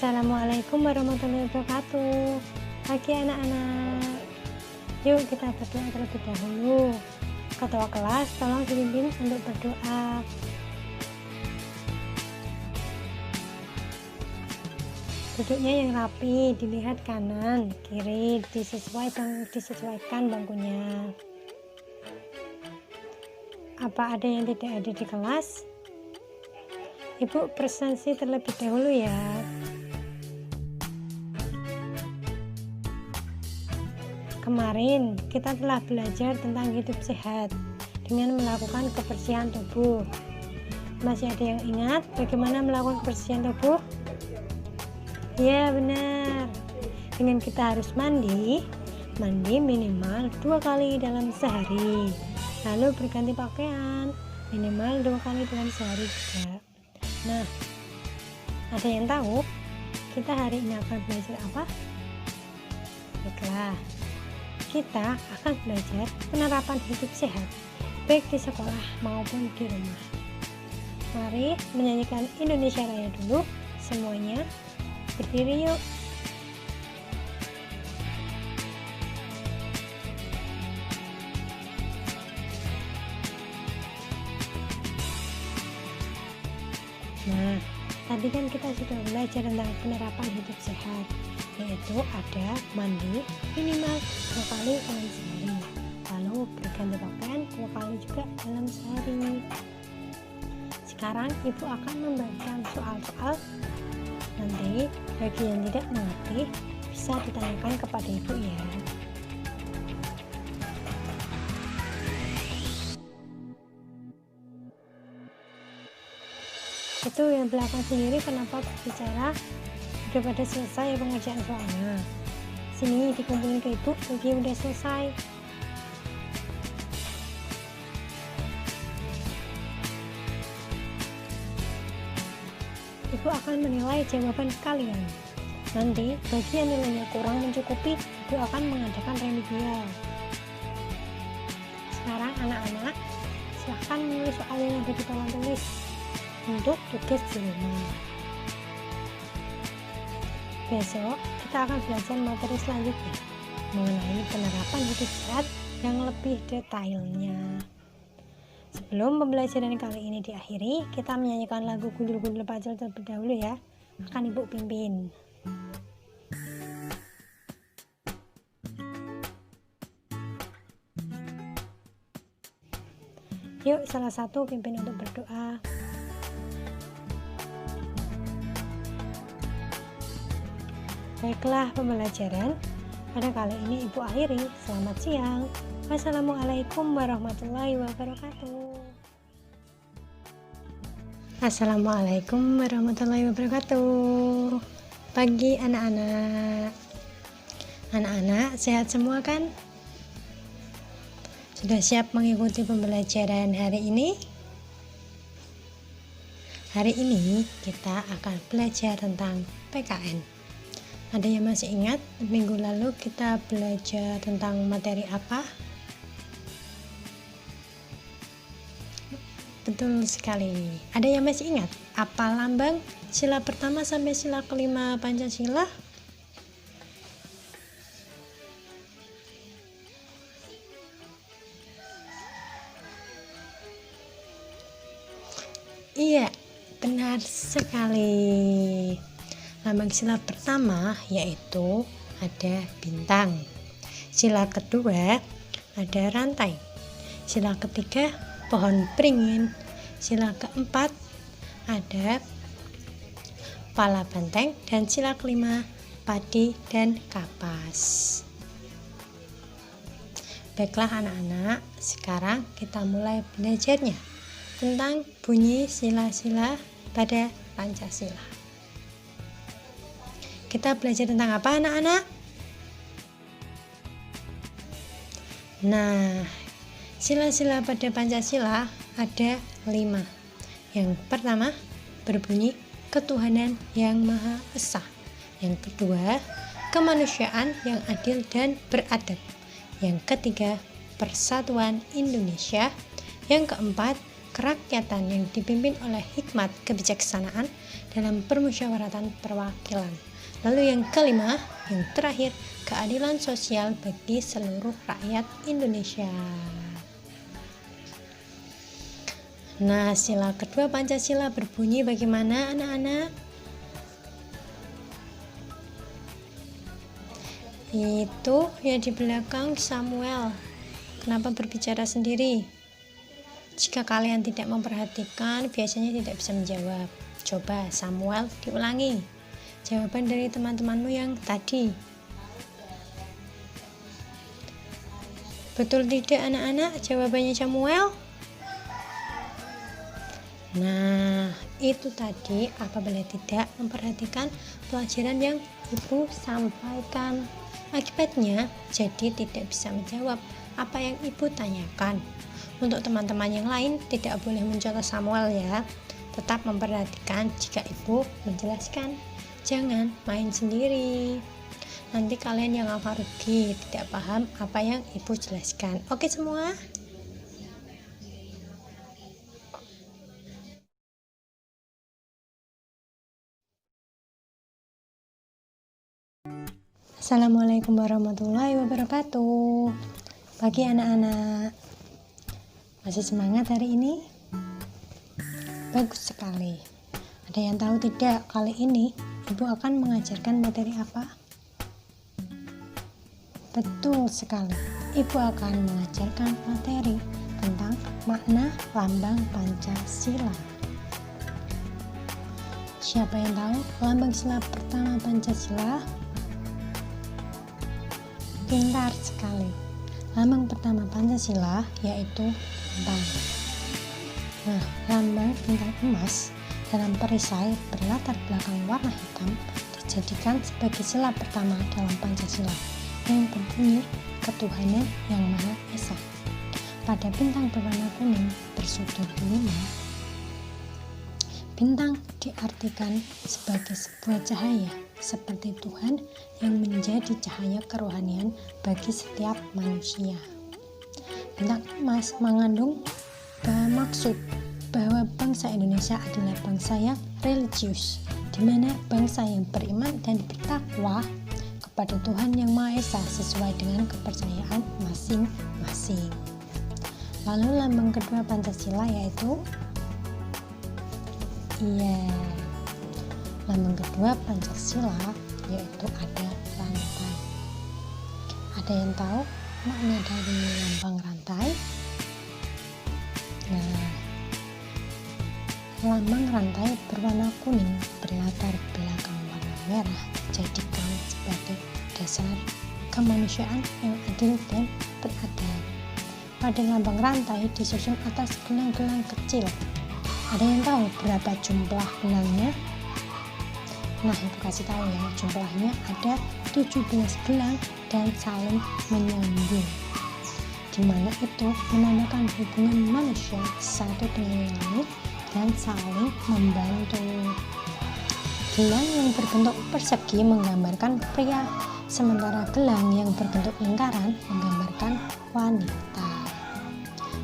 Assalamualaikum warahmatullahi wabarakatuh. Pagi anak-anak. Yuk kita berdoa terlebih dahulu. Ketua kelas tolong dipimpin untuk berdoa. Duduknya yang rapi, dilihat kanan, kiri, disesuaikan bangkunya. Apa ada yang tidak ada di kelas? Ibu presentasi terlebih dahulu ya. Kemarin kita telah belajar tentang hidup sehat dengan melakukan kebersihan tubuh. Masih ada yang ingat bagaimana melakukan kebersihan tubuh? Ya benar. Dengan kita harus mandi minimal 2 kali dalam sehari. Lalu berganti pakaian minimal 2 kali dalam sehari juga. Nah, ada yang tahu kita hari ini akan belajar apa? Baiklah, kita akan belajar penerapan hidup sehat baik di sekolah maupun di rumah. Mari menyanyikan Indonesia Raya dulu semuanya. Berdiri yuk. Nah, tadi kan kita sudah belajar tentang penerapan hidup sehat, yaitu ada mandi minimal 2 kali dalam sehari, lalu berganti pakaian 2 kali juga dalam sehari. Sekarang ibu akan memberikan soal-soal. Nanti bagi yang tidak mengerti bisa ditanyakan kepada ibu ya. Itu yang belakang sendiri kenapa berbicara udah pada selesai pengerjaan soalnya. Sini dikumpulin ke ibu dia udah selesai. Ibu akan menilai jawaban kalian. Nanti bagi yang nilainya kurang mencukupi, ibu akan mengadakan remedial. Sekarang anak-anak silahkan menulis soal yang ada di papan tulis untuk tugas di rumah. Besok kita akan belajar materi selanjutnya mengenai penerapan hidup sehat yang lebih detailnya. Sebelum pembelajaran kali ini diakhiri, kita menyanyikan lagu Gundul-Gundul Pacul terlebih dahulu ya. Akan ibu pimpin. Yuk salah satu pimpin untuk berdoa. Baiklah pembelajaran pada kali ini ibu akhiri. Selamat siang. Wassalamualaikum warahmatullahi wabarakatuh. Assalamualaikum warahmatullahi wabarakatuh. Pagi anak-anak. Anak-anak sehat semua kan? Sudah siap mengikuti pembelajaran hari ini? Hari ini kita akan belajar tentang PKN. Ada yang masih ingat minggu lalu kita belajar tentang materi apa? Betul sekali. Ada yang masih ingat apa lambang sila pertama sampai sila kelima Pancasila? Iya, benar sekali. Lambang sila pertama yaitu ada bintang. Sila kedua ada rantai. Sila ketiga pohon beringin. Sila keempat ada pala banteng, dan sila kelima padi dan kapas. Baiklah anak-anak, sekarang kita mulai belajarnya tentang bunyi sila-sila pada Pancasila. Kita belajar tentang apa anak-anak? Nah, sila-sila pada Pancasila ada 5. Yang pertama berbunyi ketuhanan yang Maha Esa. Yang kedua, kemanusiaan yang adil dan beradab. Yang ketiga, persatuan Indonesia. Yang keempat, kerakyatan yang dipimpin oleh hikmat kebijaksanaan. dalam permusyawaratan perwakilan. Lalu yang kelima, yang terakhir, keadilan sosial bagi seluruh rakyat Indonesia. Nah, sila kedua Pancasila berbunyi bagaimana anak-anak? Itu ya di belakang Samuel. Kenapa berbicara sendiri? Jika kalian tidak memperhatikan, biasanya tidak bisa menjawab. Coba Samuel diulangi jawaban dari teman-temanmu yang tadi. Betul tidak anak-anak jawabannya Samuel? Nah, itu tadi apabila tidak memperhatikan pelajaran yang ibu sampaikan. Akibatnya jadi tidak bisa menjawab apa yang ibu tanyakan. Untuk teman-teman yang lain tidak boleh mencontoh Samuel ya. Tetap memperhatikan jika ibu menjelaskan. Jangan main sendiri. Nanti kalian yang akan rugi, tidak paham apa yang ibu jelaskan. Oke semua? Assalamualaikum warahmatullahi wabarakatuh. Pagi anak-anak. Masih semangat hari ini? Bagus sekali. Ada yang tahu tidak kali ini ibu akan mengajarkan materi apa? Betul sekali. Ibu akan mengajarkan materi tentang makna lambang Pancasila. Siapa yang tahu lambang sila pertama Pancasila? Pintar sekali. Lambang pertama Pancasila yaitu bintang. Nah, lambang bintang emas dalam perisai berlatar belakang warna hitam dijadikan sebagai sila pertama dalam Pancasila yang berbunyi ketuhanan yang Maha Esa. Pada bintang berwarna kuning bersudut 5, bintang diartikan sebagai sebuah cahaya seperti Tuhan yang menjadi cahaya kerohanian bagi setiap manusia. Bintang emas mengandung maksud bahwa bangsa Indonesia adalah bangsa yang religius, di mana bangsa yang beriman dan bertakwa kepada Tuhan Yang Maha Esa sesuai dengan kepercayaan masing-masing. Lalu lambang kedua Pancasila yaitu lambang kedua Pancasila yaitu ada rantai. Ada yang tahu makna dari lambang rantai? Nah, lambang rantai berwarna kuning berlatar belakang warna merah dijadikan sebagai dasar kemanusiaan yang adil dan beradab. Pada lambang rantai disusun atas gelang-gelang kecil. Ada yang tahu berapa jumlah gelangnya? Nah, ibu kasih tahu ya, jumlahnya ada 17 gelang dan saling menyambung, di mana itu menandakan hubungan manusia satu dengan yang lain dan saling membantu. Gelang yang berbentuk persegi menggambarkan pria, sementara gelang yang berbentuk lingkaran menggambarkan wanita.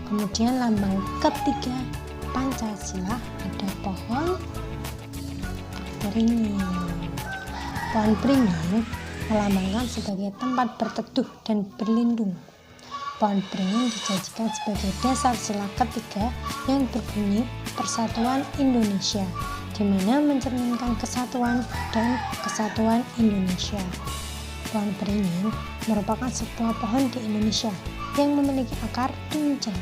Kemudian lambang ketiga Pancasila ada pohon beringin. Pohon beringin melambangkan sebagai tempat berteduh dan berlindung. Pohon beringin dijadikan sebagai dasar sila ketiga yang berbunyi Persatuan Indonesia, di mana mencerminkan kesatuan dan kesatuan Indonesia. Pohon beringin merupakan sebuah pohon di Indonesia yang memiliki akar tunjang.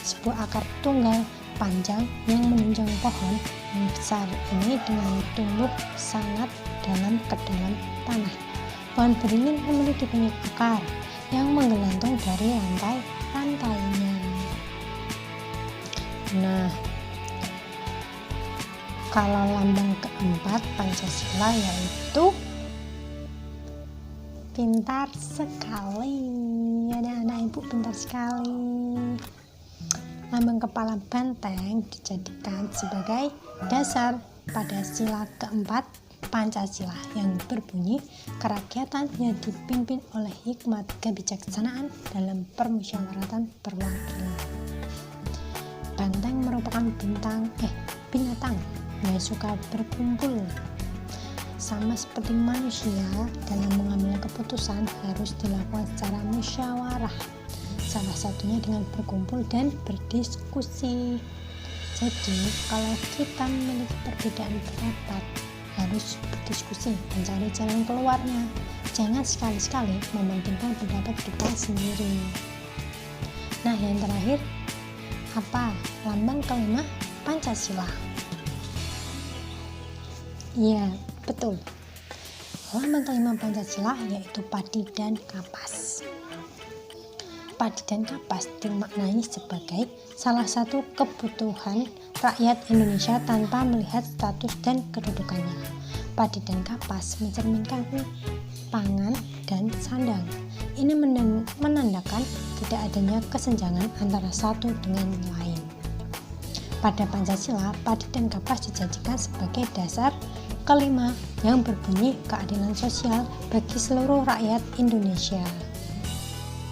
Sebuah akar tunggal panjang yang menunjang pohon yang besar ini dengan tumbuh sangat dalam ke dalam tanah. Pohon beringin memiliki banyak akar yang menggelantung dari rantai-rantainya. Nah, kalau lambang keempat Pancasila yaitu pintar sekali. Anak-anak ibu pintar sekali. Lambang kepala banteng dijadikan sebagai dasar pada sila keempat Pancasila yang berbunyi kerakyatan yang dipimpin oleh hikmat kebijaksanaan dalam permusyawaratan perwakilan. Banteng merupakan binatang nggak suka berkumpul. Sama seperti manusia, dalam mengambil keputusan harus dilakukan secara musyawarah. Salah satunya dengan berkumpul dan berdiskusi. Jadi, kalau kita memiliki perbedaan pendapat, harus berdiskusi, mencari jalan keluarnya. Jangan sekali-sekali mementingkan pendapat kita sendiri. Nah, yang terakhir, apa lambang kelima Pancasila? Ya, betul. Lambang kelima Pancasila yaitu padi dan kapas. Padi dan kapas dimaknai sebagai salah satu kebutuhan rakyat Indonesia tanpa melihat status dan kedudukannya. Padi dan kapas mencerminkan pangan dan sandang. Ini menandakan tidak adanya kesenjangan antara satu dengan lain. Pada Pancasila, padi dan kapas dijadikan sebagai dasar kelima yang berbunyi keadilan sosial bagi seluruh rakyat Indonesia.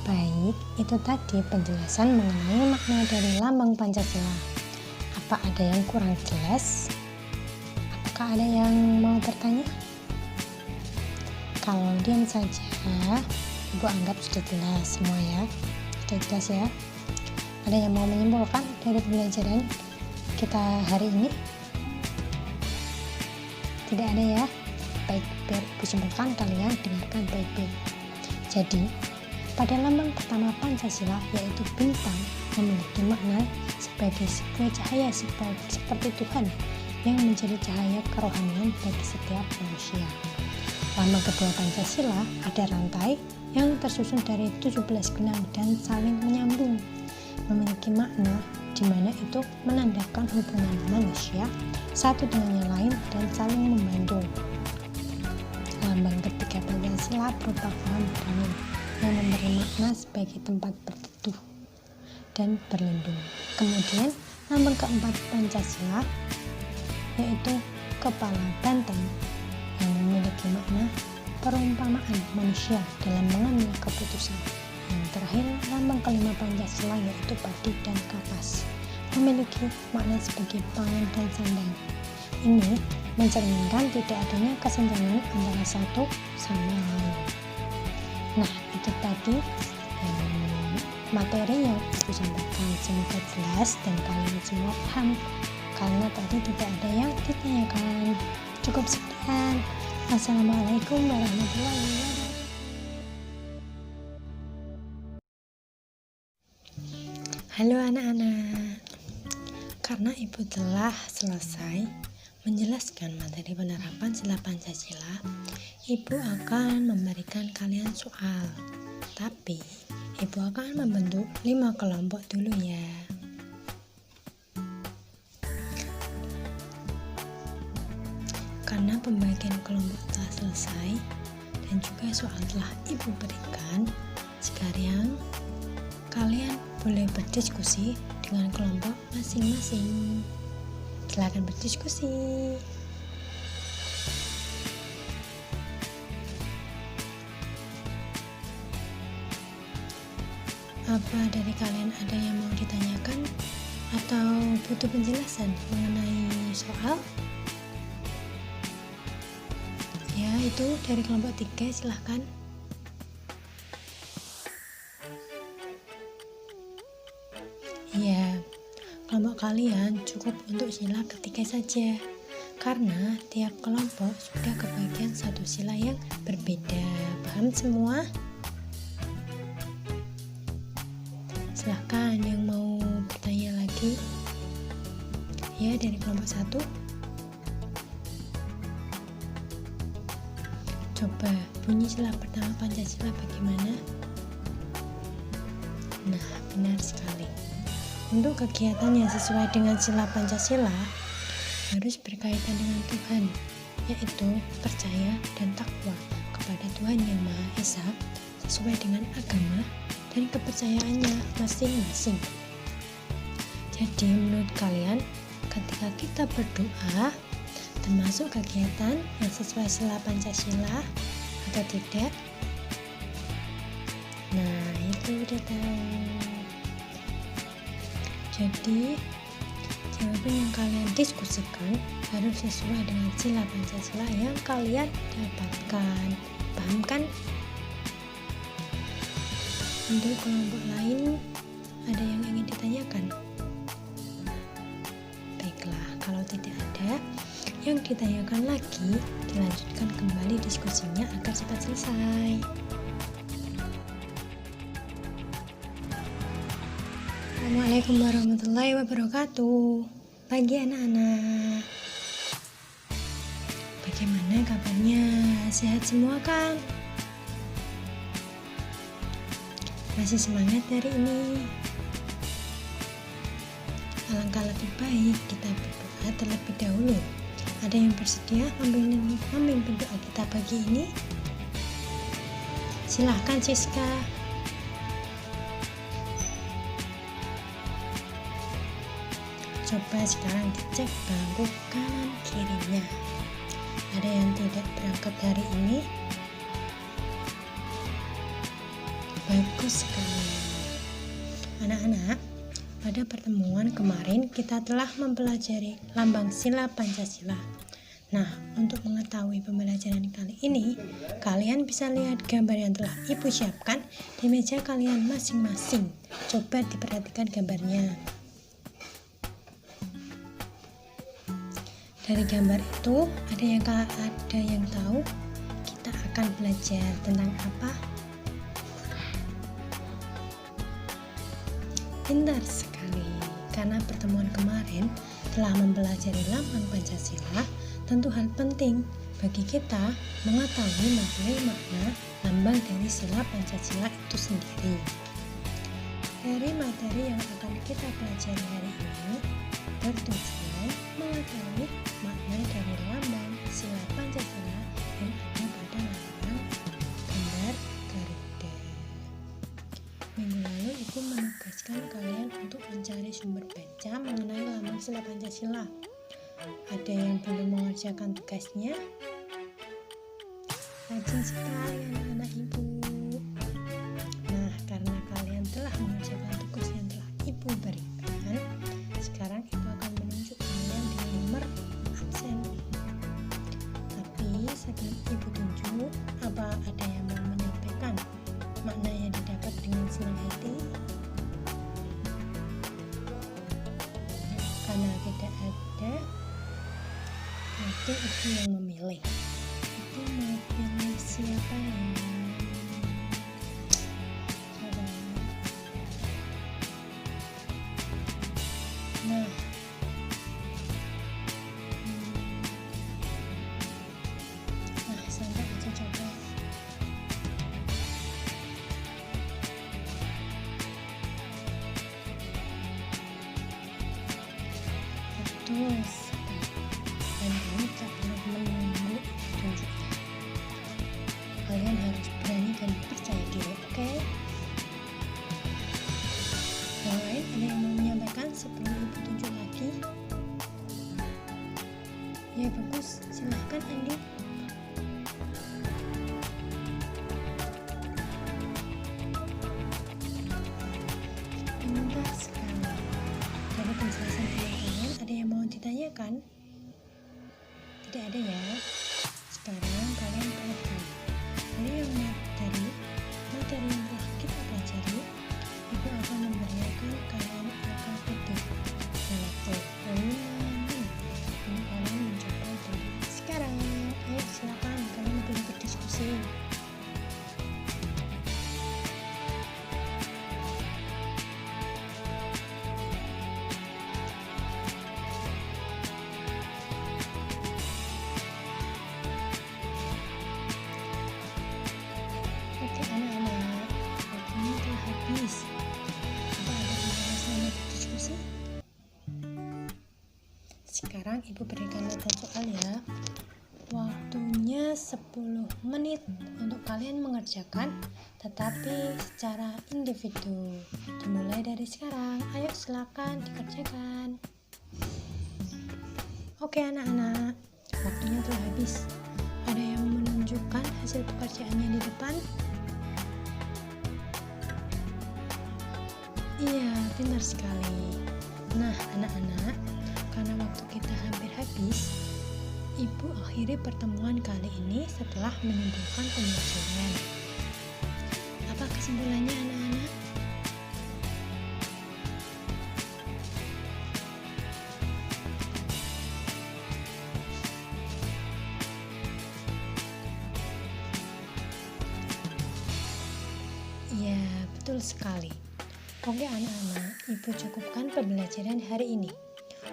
Baik, itu tadi penjelasan mengenai makna dari lambang Pancasila. Apa ada yang kurang jelas? Apakah ada yang mau bertanya? Kalau diam saja, Ibu anggap sudah jelas semua ya. Sudah jelas ya. Ada yang mau menyimpulkan dari pembelajaran kita hari ini? Tidak ada ya? Baik, biar Ibu simpulkan, kalian dengarkan baik-baik. Jadi, pada lambang pertama Pancasila yaitu bintang memiliki makna sebagai sebuah cahaya seperti Tuhan yang menjadi cahaya kerohanian bagi setiap manusia. Lambang kedua Pancasila ada rantai yang tersusun dari 17 benang dan saling menyambung, memiliki makna di mana itu menandakan hubungan manusia satu dengan yang lain dan saling membantu. Lambang ketiga Pancasila berupa pohon beringin yang memberi makna sebagai tempat berteduh dan berlindung. Kemudian lambang keempat Pancasila yaitu kepala banteng yang memiliki makna perumpamaan manusia dalam mengambil keputusan. Yang terakhir, lambang kelima Pancasila yaitu padi dan kapas, memiliki makna sebagai pangan dan sandang. Ini mencerminkan tidak adanya kesenjangan antara satu sama lain. Nah, itu tadi materi yang aku sampaikan. Semoga jelas dan kalian semua paham, karena tadi tidak ada yang ditanyakan. Cukup sekian. Assalamualaikum warahmatullahi wabarakatuh. Halo anak-anak, karena Ibu telah selesai menjelaskan materi penerapan sila Pancasila, Ibu akan memberikan kalian soal. Tapi Ibu akan membentuk 5 kelompok dulu ya. Karena pembagian kelompok telah selesai dan juga soal telah Ibu berikan, sekarang kalian boleh berdiskusi dengan kelompok masing-masing. Silakan berdiskusi. Apa dari kalian ada yang mau ditanyakan atau butuh penjelasan mengenai soal? Ya, itu dari kelompok 3, silahkan. Ya, kelompok kalian cukup untuk sila ketiga saja, karena tiap kelompok sudah kebagian satu sila yang berbeda. Paham semua? Silahkan yang mau bertanya lagi. Ya, dari kelompok 1. Coba bunyi sila pertama Pancasila bagaimana? Nah, benar sekali. Untuk kegiatan yang sesuai dengan sila Pancasila harus berkaitan dengan Tuhan, yaitu percaya dan takwa kepada Tuhan Yang Maha Esa sesuai dengan agama dan kepercayaannya masing-masing. Jadi menurut kalian, ketika kita berdoa termasuk kegiatan yang sesuai sila Pancasila atau tidak? Nah, itu udah tahu. Jadi Jawaban yang kalian diskusikan harus sesuai dengan sila Pancasila yang kalian dapatkan. Paham kan? Untuk kelompok lain, ada yang ingin ditanyakan? Baiklah, kalau tidak ada yang ditanyakan lagi, dilanjutkan kembali diskusinya agar cepat selesai. Assalamualaikum warahmatullahi wabarakatuh. Pagi anak-anak. Bagaimana kabarnya? Sehat semua kan? Masih semangat hari ini? Alangkah lebih baik kita berdoa terlebih dahulu. Ada yang bersedia memimpin doa kita pagi ini? Silahkan Siska. Coba sekarang dicek bangku kanan kirinya. Ada yang tidak berangkat hari ini? Bagus sekali. Anak-anak, pada pertemuan kemarin kita telah mempelajari lambang sila Pancasila. Nah, untuk mengetahui pembelajaran kali ini, kalian bisa lihat gambar yang telah Ibu siapkan di meja kalian masing-masing. Coba diperhatikan gambarnya. Dari gambar itu, ada yang tahu kita akan belajar tentang apa? Pintar sekali, karena pertemuan kemarin telah mempelajari lambang Pancasila. Tentu hal penting bagi kita mengetahui makna lambang dari sila Pancasila itu sendiri. Dari materi yang akan kita pelajari hari ini bertujuan mengetahui makna dari lambang sila Pancasila yang ada pada lambang gambar Garuda. Minggu lalu Ibu menugaskan kalian untuk mencari sumber baca mengenai lambang sila Pancasila. Ada yang belum mengerjakan tugasnya? Rajin sekali anak-anak Ibu. Nah, karena kalian telah mengerjakan tugas yang telah Ibu berikan, sekarang Ibu akan menunjuk kalian di nomor absen. Tapi sebelum Ibu tunjuk, apa ada yang mau menyampaikan makna yang didapat dengan senang hati? Karena tidak ada, nanti Ibu yang memilih. Ibu mau pilih siapa yang coba? Nah, santai aja coba. Betul. Dan kamu tak perlu menunggu tunjuknya. Kalian harus berani dan percaya diri, oke? Yang lain ada yang mau menyampaikan sebelum Ibu tunjuk lagi? Ya bagus, silahkan Andi. Pintar sekali. Dari penjelasan kalian ada yang mau ditanyakan? Tidak ada ya? Sekarang kalian perhatikan. Dari materi yang telah kita pelajari, Ibu akan memberikan kalian angka putih yaitu 5. Ini kalian mencoba dari sekarang. Ayo silakan kalian boleh berdiskusi. Oke anak-anak, waktunya telah habis. Apa ada pembahasan yang berdiskusi? Sekarang Ibu berikan latihan soal ya. Waktunya 10 menit untuk kalian mengerjakan, tetapi secara individu. Dimulai dari sekarang. Ayo silakan dikerjakan. Oke anak-anak, waktunya telah habis. Ada yang menunjukkan hasil pekerjaannya di depan? Iya, benar sekali. Nah, anak-anak, karena waktu kita hampir habis, Ibu akhiri pertemuan kali ini setelah menyimpulkan pembelajaran. Apa kesimpulannya anak-anak? Ya, betul sekali. Oke anak-anak, Ibu cukupkan pembelajaran hari ini.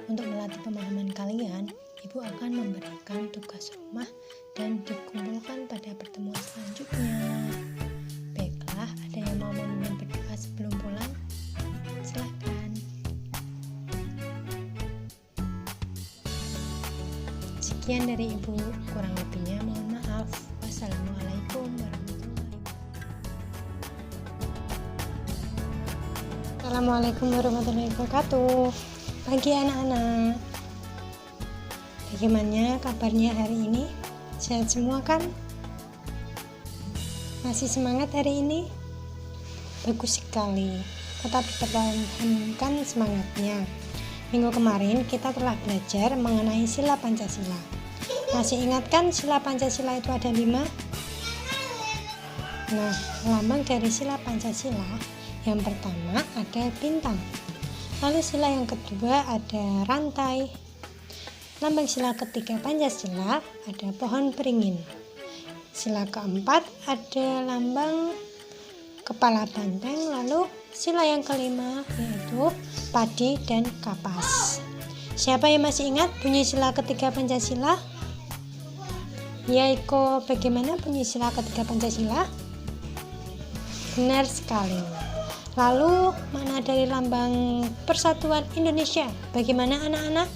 Untuk melatih pemahaman kalian, Ibu akan memberikan tugas rumah dan dikumpulkan pada pertemuan selanjutnya. Baiklah, ada yang mau memimpin berdoa sebelum pulang? Silakan. Sekian dari Ibu, kurang lebihnya mohon maaf. Wassalamualaikum warahmatullahi wabarakatuh. Assalamualaikum warahmatullahi wabarakatuh. Pagi anak-anak. Bagaimana kabarnya hari ini? Sehat semua kan? Masih semangat hari ini? Bagus sekali. Tetap dipertahankan semangatnya. Minggu kemarin kita telah belajar mengenai sila Pancasila. Masih ingat kan sila Pancasila itu ada 5? Nah, lambang dari sila Pancasila yang pertama ada bintang. Lalu sila yang kedua ada rantai. Lambang sila ketiga Pancasila ada pohon beringin. Sila keempat ada lambang kepala banteng. Lalu sila yang kelima yaitu padi dan kapas. Siapa yang masih ingat bunyi sila ketiga Pancasila? Ya Iko, bagaimana bunyi sila ketiga Pancasila? Benar sekali. Lalu makna dari lambang Persatuan Indonesia? Bagaimana anak-anak?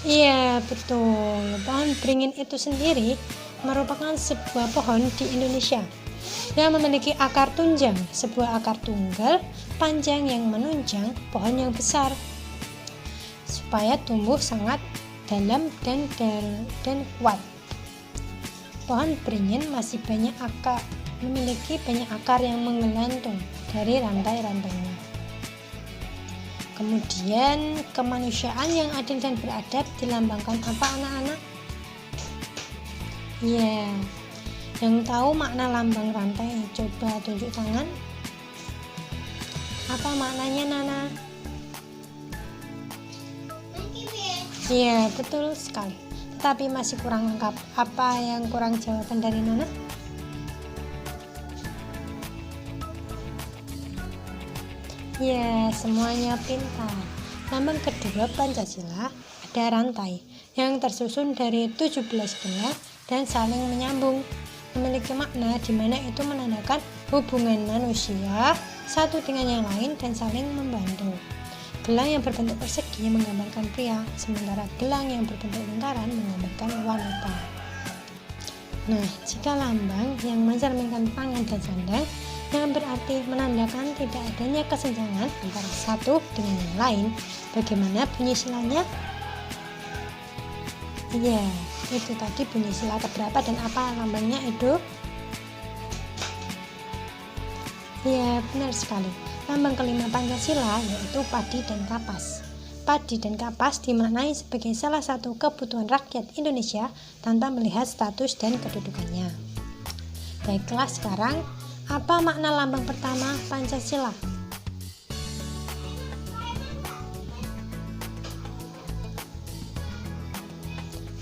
Iya, betul. Pohon beringin itu sendiri merupakan sebuah pohon di Indonesia yang memiliki akar tunjang, sebuah akar tunggal panjang yang menunjang pohon yang besar supaya tumbuh sangat dalam dan kuat. Pohon beringin masih memiliki banyak akar yang menggelantung dari rantai-rantainya. Kemudian kemanusiaan yang adil dan beradab dilambangkan apa anak-anak? Ya, yang tahu makna lambang rantai coba tunjuk tangan. Apa maknanya Nana? Iya, betul sekali. Tapi masih kurang lengkap. Apa yang kurang jawaban dari Nana? Ya, semuanya pintar. Lambang kedua Pancasila ada rantai yang tersusun dari 17 gelar dan saling menyambung. Memiliki makna di mana itu menandakan hubungan manusia satu dengan yang lain dan saling membantu. Gelang yang berbentuk persegi menggambarkan pria, sementara gelang yang berbentuk lingkaran menggambarkan wanita. Nah, jika lambang yang mencerminkan tangan dan sandang yang berarti menandakan tidak adanya kesenjangan antara satu dengan yang lain, bagaimana bunyi silanya? Iya, itu tadi bunyi sila keberapa dan apa lambangnya itu? Iya, benar sekali. Lambang kelima Pancasila yaitu padi dan kapas. Padi dan kapas dimaknai sebagai salah satu kebutuhan rakyat Indonesia tanpa melihat status dan kedudukannya. Baiklah, sekarang apa makna lambang pertama Pancasila?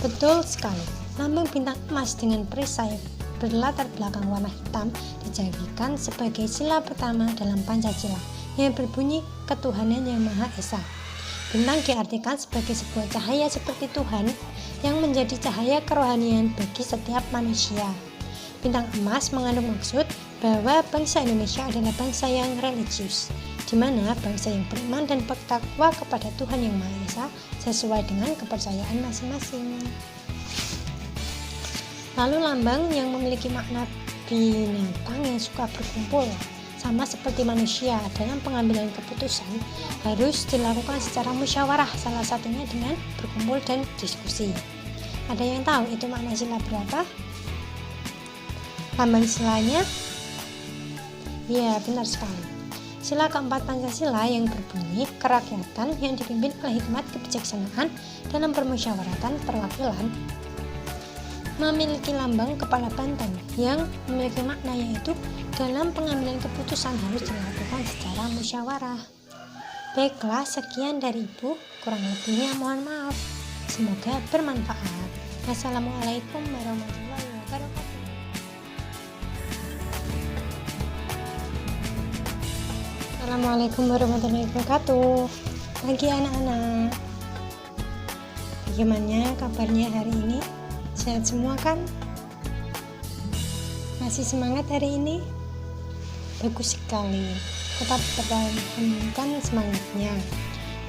Betul sekali. Lambang bintang emas dengan perisai berlatar belakang warna hitam dijadikan sebagai sila pertama dalam Pancasila yang berbunyi ketuhanan yang Maha Esa. Bintang diartikan sebagai sebuah cahaya seperti Tuhan yang menjadi cahaya kerohanian bagi setiap manusia. Bintang emas mengandung maksud bahwa bangsa Indonesia adalah bangsa yang religius, di mana bangsa yang beriman dan bertakwa kepada Tuhan yang Maha Esa sesuai dengan kepercayaan masing-masing. Lalu lambang yang memiliki makna binatang yang suka berkumpul, sama seperti manusia dalam pengambilan keputusan harus dilakukan secara musyawarah, salah satunya dengan berkumpul dan diskusi. Ada yang tahu itu makna sila berapa? Lambang silanya? Ya, benar sekali. Sila keempat Pancasila yang berbunyi kerakyatan yang dipimpin oleh hikmat kebijaksanaan dalam permusyawaratan perwakilan memiliki lambang kepala banteng yang memiliki makna yaitu dalam pengambilan keputusan harus dilakukan secara musyawarah. Baiklah, sekian dari Ibu, kurang lebihnya mohon maaf. Semoga bermanfaat. Wassalamualaikum warahmatullahi wabarakatuh. Assalamualaikum warahmatullahi wabarakatuh. Pagi anak-anak, bagaimana kabarnya hari ini? Sehat semua kan? Masih semangat hari ini? Bagus sekali, tetap pertahankan semangatnya.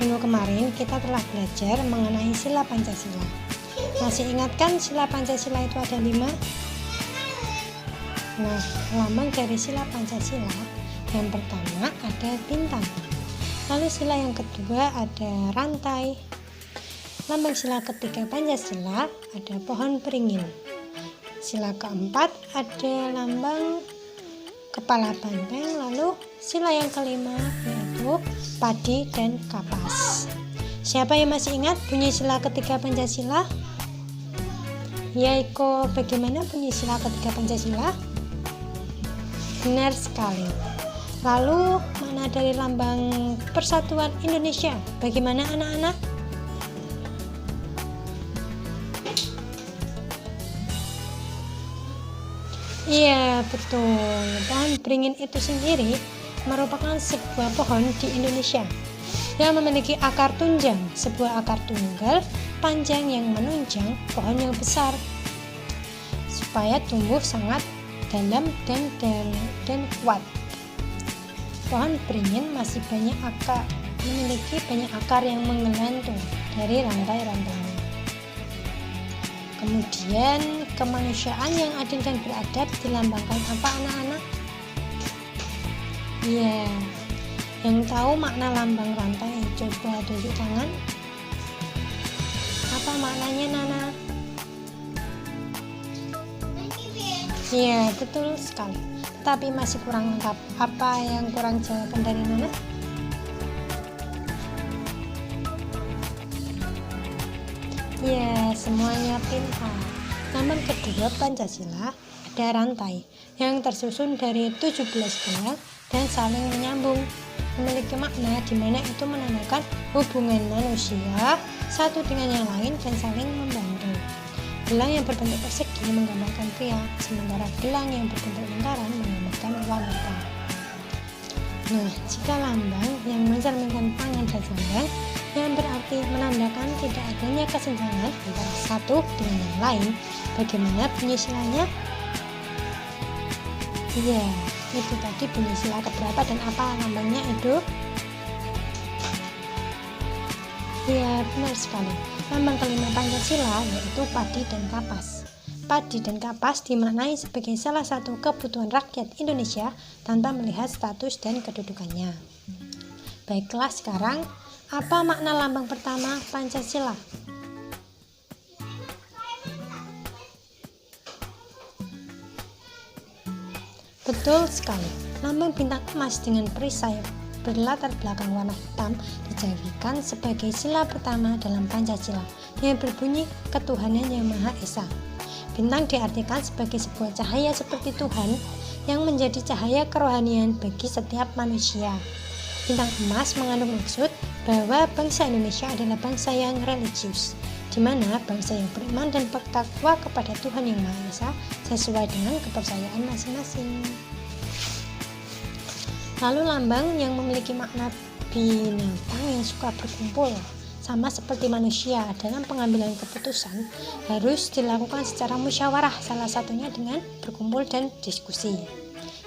Minggu kemarin kita telah belajar mengenai sila Pancasila. Masih ingat kan sila Pancasila itu ada 5? Nah, lambang dari sila Pancasila yang pertama ada bintang, lalu sila yang kedua ada rantai, lambang sila ketiga Pancasila ada pohon beringin, sila keempat ada lambang kepala banteng, lalu sila yang kelima yaitu padi dan kapas. Siapa yang masih ingat bunyi sila ketiga Pancasila? Ya, Iko, bagaimana bunyi sila ketiga Pancasila? Benar sekali. Lalu makna dari lambang Persatuan Indonesia bagaimana anak-anak? Iya, betul. Pohon beringin itu sendiri merupakan sebuah pohon di Indonesia yang memiliki akar tunjang, sebuah akar tunggal panjang yang menunjang pohon yang besar supaya tumbuh sangat dalam dan kuat. Pohon beringin masih memiliki banyak akar yang menggelantung dari rantai-rantainya. Kemudian kemanusiaan yang adil dan beradab dilambangkan apa anak-anak? Ya, yang tahu makna lambang rantai coba tunjuk tangan. Apa maknanya, Nana? Ya, betul sekali. Tapi masih kurang lengkap. Apa yang kurang jawaban dari Nana? Ya, semuanya pintar. Lambang kedua Pancasila ada rantai yang tersusun dari 17 benang dan saling menyambung, memiliki makna di mana itu menandakan hubungan manusia satu dengan yang lain dan saling membantu. Gelang yang berbentuk persegi menggambarkan pria, sementara gelang yang berbentuk lingkaran menggambarkan wanita. Nah, jika lambang yang mencerminkan tangan dan sandang yang berarti menandakan tidak adanya kesenjangan antara satu dengan yang lain, bagaimana bunyi silanya? Iya, itu tadi bunyi sila keberapa dan apa lambangnya itu? Iya, benar sekali. Lambang kelima Pancasila yaitu padi dan kapas. Padi dan kapas dimaknai sebagai salah satu kebutuhan rakyat Indonesia tanpa melihat status dan kedudukannya. Baiklah, sekarang apa makna lambang pertama Pancasila? Betul sekali. Lambang bintang emas dengan perisai berlatar belakang warna hitam dijadikan sebagai sila pertama dalam Pancasila yang berbunyi ketuhanan yang Maha Esa. Bintang diartikan sebagai sebuah cahaya seperti Tuhan yang menjadi cahaya kerohanian bagi setiap manusia. Bintang emas mengandung maksud bahwa bangsa Indonesia adalah bangsa yang religius, di mana bangsa yang beriman dan bertakwa kepada Tuhan yang Maha Esa sesuai dengan kepercayaan masing-masing. Lalu lambang yang memiliki makna binatang yang suka berkumpul, sama seperti manusia dalam pengambilan keputusan harus dilakukan secara musyawarah, salah satunya dengan berkumpul dan diskusi.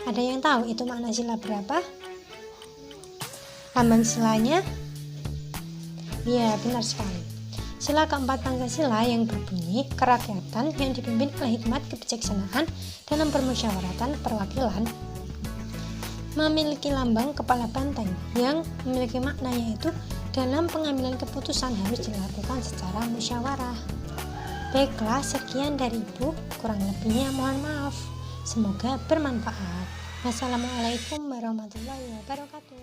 Ada yang tahu itu makna sila berapa? Lambang silanya? Ya, benar sekali. Sila keempat Pancasila yang berbunyi kerakyatan yang dipimpin oleh hikmat kebijaksanaan dalam permusyawaratan perwakilan memiliki lambang kepala banteng yang memiliki makna yaitu dalam pengambilan keputusan harus dilakukan secara musyawarah. Baiklah, sekian dari Ibu, kurang lebihnya mohon maaf. Semoga bermanfaat. Wassalamualaikum warahmatullahi wabarakatuh.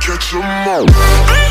Catch 'em all.